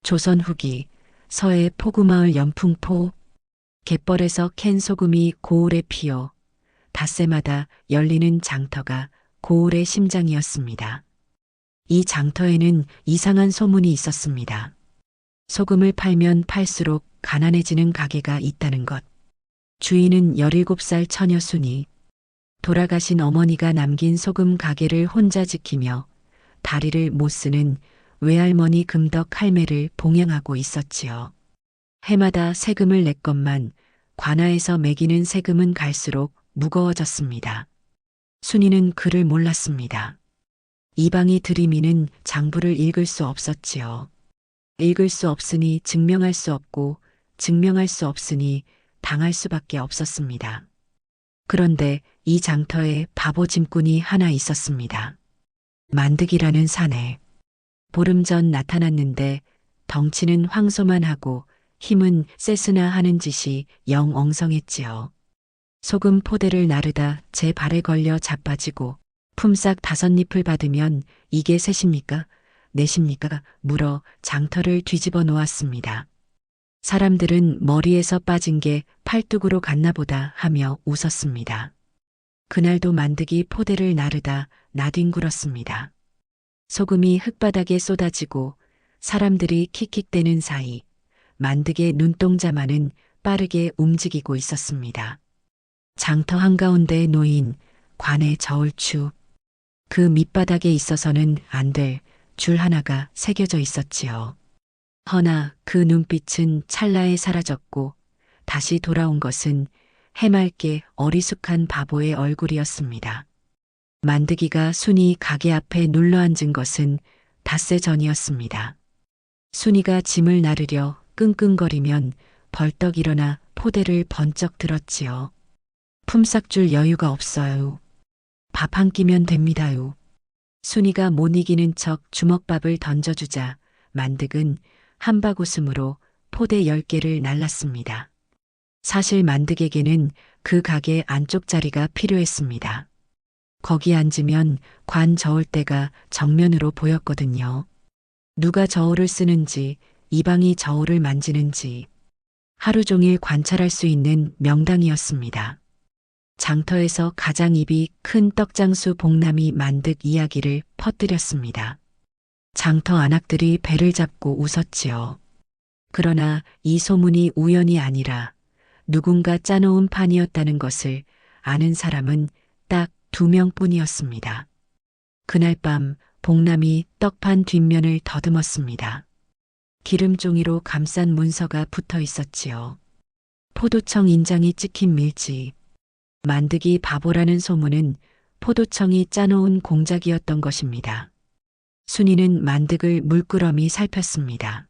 조선 후기 서해 포구마을 연풍포 갯벌에서 캔 소금이 고을에 피어 닷새마다 열리는 장터가 고을의 심장이었습니다. 이 장터에는 이상한 소문이 있었습니다. 소금을 팔면 팔수록 가난해지는 가게가 있다는 것. 주인은 17살 처녀 순이 돌아가신 어머니가 남긴 소금 가게를 혼자 지키며 다리를 못 쓰는 외할머니 금덕 할매를 봉양하고 있었지요. 해마다 세금을 냈건만 관아에서 매기는 세금은 갈수록 무거워졌습니다. 순이는 그를 몰랐습니다. 이방이 들이미는 장부를 읽을 수 없었지요. 읽을 수 없으니 증명할 수 없고 증명할 수 없으니 당할 수밖에 없었습니다. 그런데 이 장터에 바보 짐꾼이 하나 있었습니다. 만득이라는 사내. 보름 전 나타났는데 덩치는 황소만하고 힘은 세스나 하는 짓이 영 엉성했지요. 소금 포대를 나르다 제 발에 걸려 자빠지고 품삯 5잎을 받으면 이게 셋입니까? 넷입니까? 물어 장터를 뒤집어 놓았습니다. 사람들은 머리에서 빠진 게 팔뚝으로 갔나 보다 하며 웃었습니다. 그날도 만득이 포대를 나르다 나뒹굴었습니다. 소금이 흙바닥에 쏟아지고 사람들이 킥킥대는 사이 만득의 눈동자만은 빠르게 움직이고 있었습니다. 장터 한가운데에 놓인 관의 저울추. 그 밑바닥에 있어서는 안 될 줄 하나가 새겨져 있었지요. 허나 그 눈빛은 찰나에 사라졌고 다시 돌아온 것은 해맑게 어리숙한 바보의 얼굴이었습니다. 만드기가 순이 가게 앞에 눌러앉은 것은 닷새 전이었습니다. 순이가 짐을 나르려 끙끙거리면 벌떡 일어나 포대를 번쩍 들었지요. 품삯 줄 여유가 없어요. 밥 한 끼면 됩니다요. 순이가 못 이기는 척 주먹밥을 던져주자 만득은 한바구음으로 포대 10개를 날랐습니다. 사실 만득에게는 그 가게 안쪽 자리가 필요했습니다. 거기 앉으면 관 저울대가 정면으로 보였거든요. 누가 저울을 쓰는지, 이방이 저울을 만지는지 하루 종일 관찰할 수 있는 명당이었습니다. 장터에서 가장 입이 큰 떡장수 복남이 만득 이야기를 퍼뜨렸습니다. 장터 안악들이 배를 잡고 웃었지요. 그러나 이 소문이 우연이 아니라 누군가 짜놓은 판이었다는 것을 아는 사람은 딱 2명뿐이었습니다. 그날 밤 복남이 떡판 뒷면을 더듬었습니다. 기름종이로 감싼 문서가 붙어 있었지요. 포도청 인장이 찍힌 밀지. 만득이 바보라는 소문은 포도청이 짜놓은 공작이었던 것입니다. 순이는 만득을 물끄러미 살폈습니다.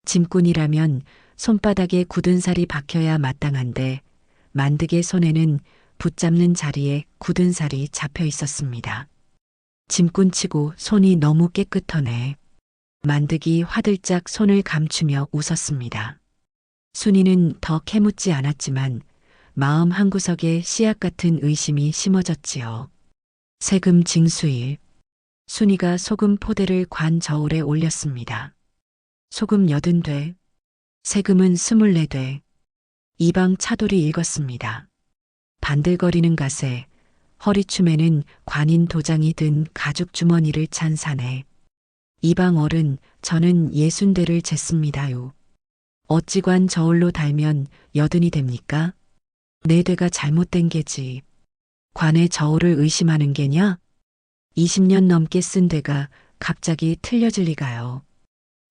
짐꾼이라면 손바닥에 굳은 살이 박혀야 마땅한데 만득의 손에는 붙잡는 자리에 굳은 살이 잡혀 있었습니다. 짐꾼치고 손이 너무 깨끗하네. 만득이 화들짝 손을 감추며 웃었습니다. 순이는 더 캐묻지 않았지만 마음 한구석에 씨앗 같은 의심이 심어졌지요. 세금 징수일. 순이가 소금 포대를 관 저울에 올렸습니다. 소금 80돼. 세금은 24돼. 이방 차돌이 읽었습니다. 반들거리는 갓에 허리춤에는 관인 도장이 든 가죽 주머니를 찬 사내. 이방 어른, 저는 60대를 쟀습니다요. 어찌 관 저울로 달면 80이 됩니까? 내 대가 잘못된 게지. 관의 저울을 의심하는 게냐? 20년 넘게 쓴 대가 갑자기 틀려질 리가요.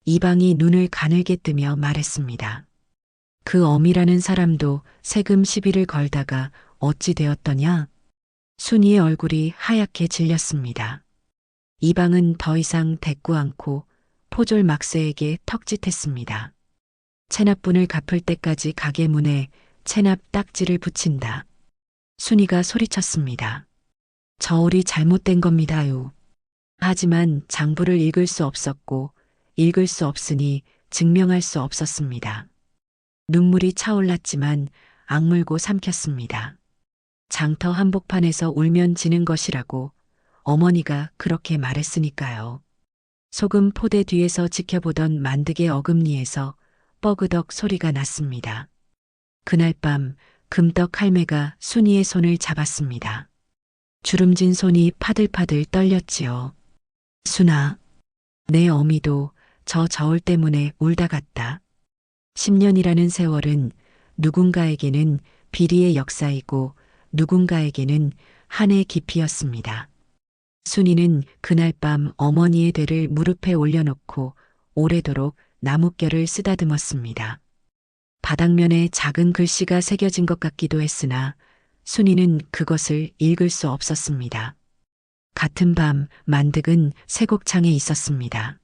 이방이 눈을 가늘게 뜨며 말했습니다. 그 엄이라는 사람도 세금 시비를 걸다가 어찌 되었더냐? 순이의 얼굴이 하얗게 질렸습니다. 이방은 더 이상 대꾸 않고 포졸 막세에게 턱짓했습니다. 체납분을 갚을 때까지 가게 문에 체납 딱지를 붙인다. 순이가 소리쳤습니다. 저울이 잘못된 겁니다요. 하지만 장부를 읽을 수 없었고 읽을 수 없으니 증명할 수 없었습니다. 눈물이 차올랐지만 악물고 삼켰습니다. 장터 한복판에서 울면 지는 것이라고 어머니가 그렇게 말했으니까요. 소금 포대 뒤에서 지켜보던 만득의 어금니에서 뻐그덕 소리가 났습니다. 그날 밤 금떡 할매가 순이의 손을 잡았습니다. 주름진 손이 파들파들 떨렸지요. 순아, 내 어미도 저 저울 때문에 울다 갔다. 10년이라는 세월은 누군가에게는 비리의 역사이고 누군가에게는 한의 깊이였습니다. 순이는 그날 밤 어머니의 되를 무릎에 올려놓고 오래도록 나뭇결을 쓰다듬었습니다. 바닥면에 작은 글씨가 새겨진 것 같기도 했으나 순이는 그것을 읽을 수 없었습니다. 같은 밤 만득은 세곡창에 있었습니다.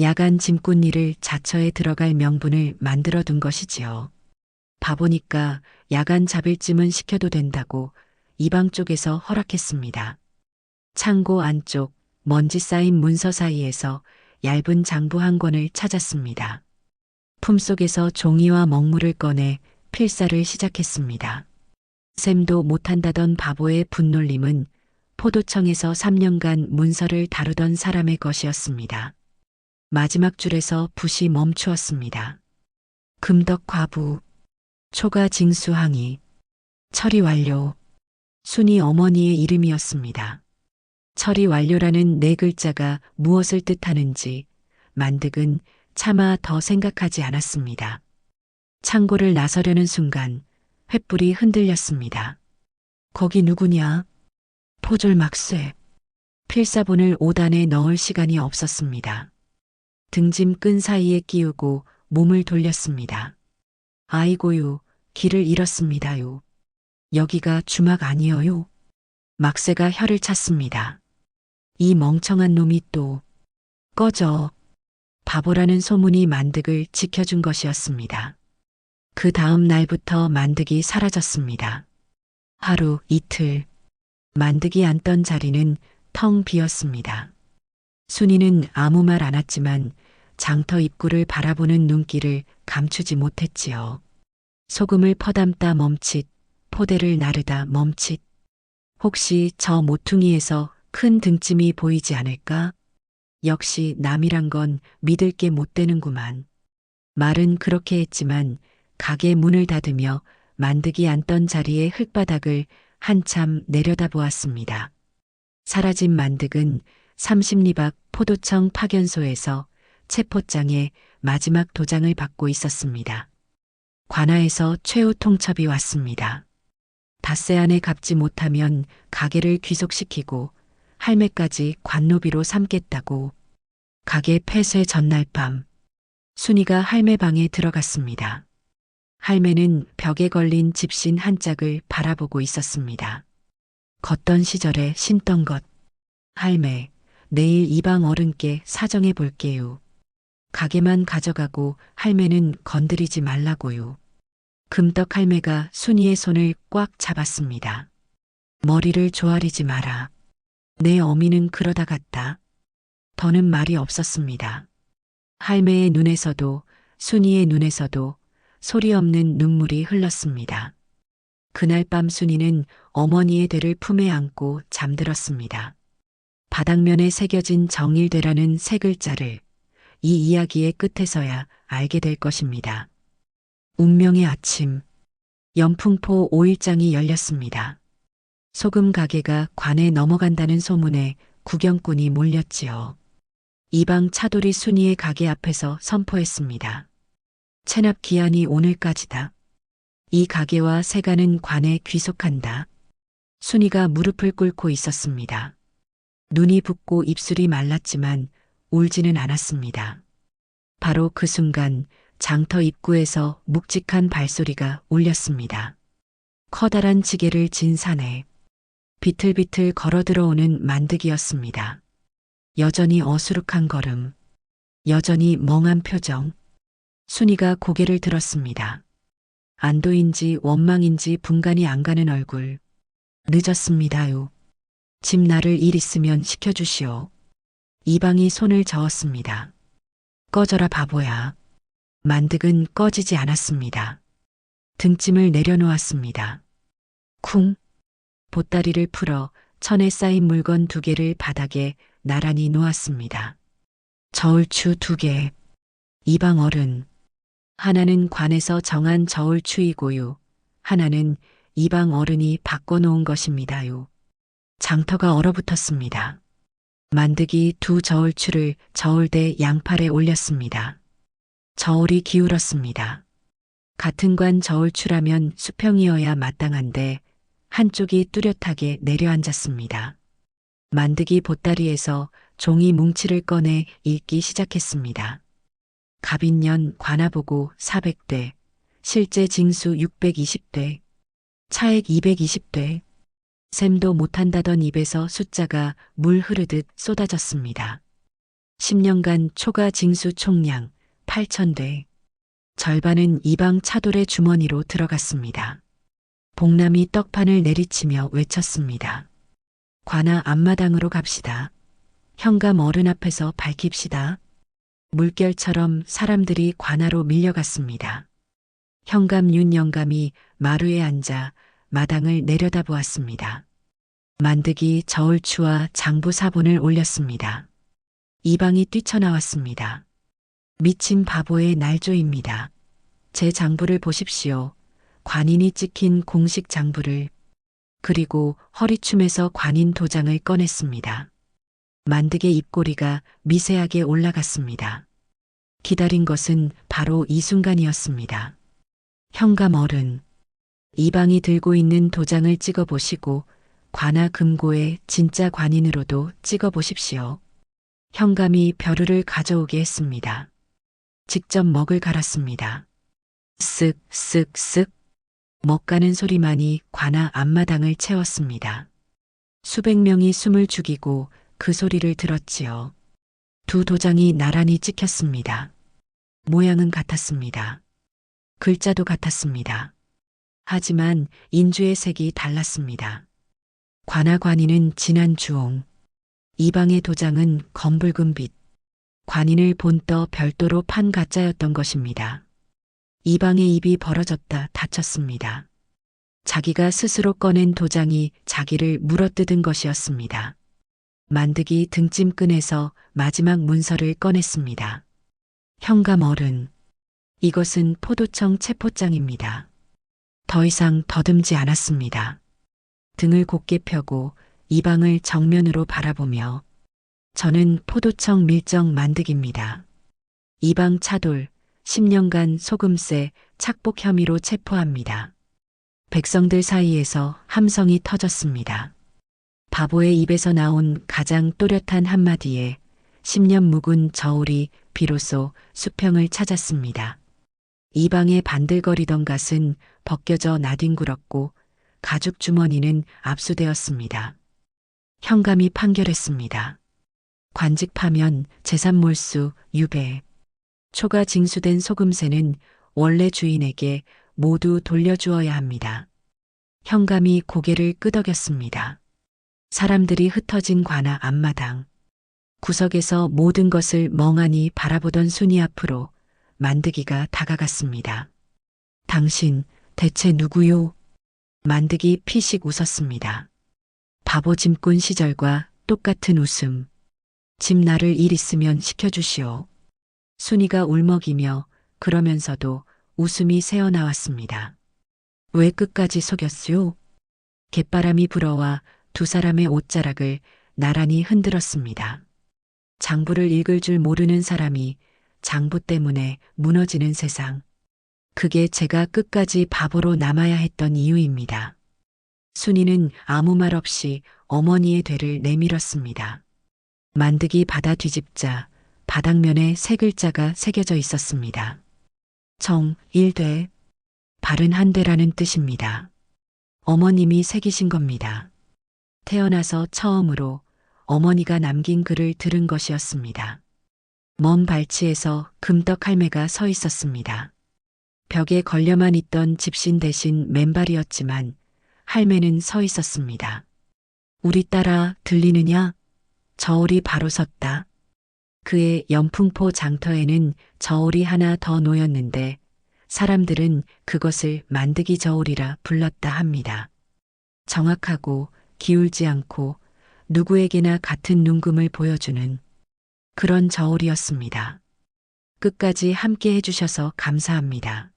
야간 짐꾼일을 자처에 들어갈 명분을 만들어 둔 것이지요. 바보니까 야간 잡일짐은 시켜도 된다고 이방 쪽에서 허락했습니다. 창고 안쪽 먼지 쌓인 문서 사이에서 얇은 장부 한 권을 찾았습니다. 품속에서 종이와 먹물을 꺼내 필사를 시작했습니다. 셈도 못한다던 바보의 분놀림은 포도청에서 3년간 문서를 다루던 사람의 것이었습니다. 마지막 줄에서 붓이 멈추었습니다. 금덕 과부, 초가 징수항의, 처리 완료, 순이 어머니의 이름이었습니다. 처리 완료라는 네 글자가 무엇을 뜻하는지 만득은 차마 더 생각하지 않았습니다. 창고를 나서려는 순간 횃불이 흔들렸습니다. 거기 누구냐? 포졸막쇠. 필사본을 5단에 넣을 시간이 없었습니다. 등짐 끈 사이에 끼우고 몸을 돌렸습니다. 아이고요, 길을 잃었습니다요. 여기가 주막 아니어요. 막쇠가 혀를 찼습니다. 이 멍청한 놈이 또 꺼져. 바보라는 소문이 만득을 지켜준 것이었습니다. 그 다음 날부터 만득이 사라졌습니다. 하루, 이틀, 만득이 앉던 자리는 텅 비었습니다. 순이는 아무 말 안 했지만 장터 입구를 바라보는 눈길을 감추지 못했지요. 소금을 퍼담다 멈칫, 포대를 나르다 멈칫. 혹시 저 모퉁이에서 큰 등짐이 보이지 않을까? 역시 남이란 건 믿을 게 못 되는구만. 말은 그렇게 했지만 가게 문을 닫으며 만득이 앉던 자리의 흙바닥을 한참 내려다보았습니다. 사라진 만득은 30리 밖 포도청 파견소에서 체포장에 마지막 도장을 받고 있었습니다. 관아에서 최후 통첩이 왔습니다. 닷새 안에 갚지 못하면 가게를 귀속시키고 할매까지 관노비로 삼겠다고. 가게 폐쇄 전날 밤 순이가 할매 방에 들어갔습니다. 할매는 벽에 걸린 집신 한 짝을 바라보고 있었습니다. 걷던 시절에 신던 것. 할매, 내일 이방 어른께 사정해 볼게요. 가게만 가져가고 할매는 건드리지 말라고요. 금떡 할매가 순이의 손을 꽉 잡았습니다. 머리를 조아리지 마라. 내 어미는 그러다 갔다. 더는 말이 없었습니다. 할매의 눈에서도 순이의 눈에서도 소리 없는 눈물이 흘렀습니다. 그날 밤 순이는 어머니의 대를 품에 안고 잠들었습니다. 바닥면에 새겨진 정일되라는 세 글자를 이 이야기의 끝에서야 알게 될 것입니다. 운명의 아침, 연풍포 5일장이 열렸습니다. 소금 가게가 관에 넘어간다는 소문에 구경꾼이 몰렸지요. 이방 차돌이 순이의 가게 앞에서 선포했습니다. 체납 기한이 오늘까지다. 이 가게와 세가는 관에 귀속한다. 순이가 무릎을 꿇고 있었습니다. 눈이 붓고 입술이 말랐지만 울지는 않았습니다. 바로 그 순간 장터 입구에서 묵직한 발소리가 울렸습니다. 커다란 지게를 진 사내. 비틀비틀 걸어 들어오는 만득이었습니다. 여전히 어수룩한 걸음, 여전히 멍한 표정. 순이가 고개를 들었습니다. 안도인지 원망인지 분간이 안 가는 얼굴. 늦었습니다요. 집 나를 일 있으면 시켜주시오. 이방이 손을 저었습니다. 꺼져라 바보야. 만득은 꺼지지 않았습니다. 등짐을 내려놓았습니다. 쿵. 보따리를 풀어 천에 쌓인 물건 2개를 바닥에 나란히 놓았습니다. 저울추 2개. 이방 어른. 하나는 관에서 정한 저울추이고요. 하나는 이방 어른이 바꿔놓은 것입니다요. 장터가 얼어붙었습니다. 만드기 2저울추를 저울대 양팔에 올렸습니다. 저울이 기울었습니다. 같은 관 저울추라면 수평이어야 마땅한데 한쪽이 뚜렷하게 내려앉았습니다. 만드기 보따리에서 종이 뭉치를 꺼내 읽기 시작했습니다. 갑인년 관아보고 400대, 실제 징수 620대, 차액 220대, 셈도 못한다던 입에서 숫자가 물 흐르듯 쏟아졌습니다. 10년간 초과 징수 총량 8,000대, 절반은 이방 차돌의 주머니로 들어갔습니다. 복남이 떡판을 내리치며 외쳤습니다. 관아 앞마당으로 갑시다. 현감 어른 앞에서 밝힙시다. 물결처럼 사람들이 관아로 밀려갔습니다. 현감 윤 영감이 마루에 앉아 마당을 내려다보았습니다. 만드기 저울추와 장부 사본을 올렸습니다. 이방이 뛰쳐나왔습니다. 미친 바보의 날조입니다. 제 장부를 보십시오. 관인이 찍힌 공식 장부를. 그리고 허리춤에서 관인 도장을 꺼냈습니다. 만드기 입꼬리가 미세하게 올라갔습니다. 기다린 것은 바로 이 순간이었습니다. 현감 어른. 이방이 들고 있는 도장을 찍어보시고 관아 금고에 진짜 관인으로도 찍어보십시오. 현감이 벼루를 가져오게 했습니다. 직접 먹을 갈았습니다. 쓱, 쓱, 쓱. 먹가는 소리만이 관아 앞마당을 채웠습니다. 수백 명이 숨을 죽이고 그 소리를 들었지요. 2 도장이 나란히 찍혔습니다. 모양은 같았습니다. 글자도 같았습니다. 하지만 인주의 색이 달랐습니다. 관아 관인은 진한 주홍, 이방의 도장은 검붉은 빛, 관인을 본떠 별도로 판 가짜였던 것입니다. 이방의 입이 벌어졌다 다쳤습니다. 자기가 스스로 꺼낸 도장이 자기를 물어뜯은 것이었습니다. 만드기 등짐끈에서 마지막 문서를 꺼냈습니다. 현감 어른. 이것은 포도청 체포장입니다. 더 이상 더듬지 않았습니다. 등을 곧게 펴고 이방을 정면으로 바라보며 저는 포도청 밀정 만드기입니다. 이방 차돌 10년간 소금세 착복 혐의로 체포합니다. 백성들 사이에서 함성이 터졌습니다. 바보의 입에서 나온 가장 또렷한 한마디에 10년 묵은 저울이 비로소 수평을 찾았습니다. 이방의 반들거리던 갓은 벗겨져 나뒹굴었고 가죽 주머니는 압수되었습니다. 현감이 판결했습니다. 관직 파면 재산 몰수 유배. 초과 징수된 소금세는 원래 주인에게 모두 돌려주어야 합니다. 현감이 고개를 끄덕였습니다. 사람들이 흩어진 관아 앞마당. 구석에서 모든 것을 멍하니 바라보던 순이 앞으로 만드기가 다가갔습니다. 당신 대체 누구요? 만드기 피식 웃었습니다. 바보 짐꾼 시절과 똑같은 웃음. 집 나를 일 있으면 시켜주시오. 순이가 울먹이며 그러면서도 웃음이 새어나왔습니다. 왜 끝까지 속였슈? 갯바람이 불어와 2 사람의 옷자락을 나란히 흔들었습니다. 장부를 읽을 줄 모르는 사람이 장부 때문에 무너지는 세상. 그게 제가 끝까지 바보로 남아야 했던 이유입니다. 순이는 아무 말 없이 어머니의 되를 내밀었습니다. 만드기 받아 뒤집자 바닥면에 3글자가 새겨져 있었습니다. 정1대. 바른 한 대라는 뜻입니다. 어머님이 새기신 겁니다. 태어나서 처음으로 어머니가 남긴 글을 들은 것이었습니다. 먼 발치에서 금떡 할매가 서 있었습니다. 벽에 걸려만 있던 집신 대신 맨발이었지만 할매는 서 있었습니다. 우리 딸아 들리느냐? 저울이 바로 섰다. 그의 연풍포 장터에는 저울이 하나 더 놓였는데 사람들은 그것을 만드기 저울이라 불렀다 합니다. 정확하고 기울지 않고 누구에게나 같은 눈금을 보여주는 그런 저울이었습니다. 끝까지 함께 해주셔서 감사합니다.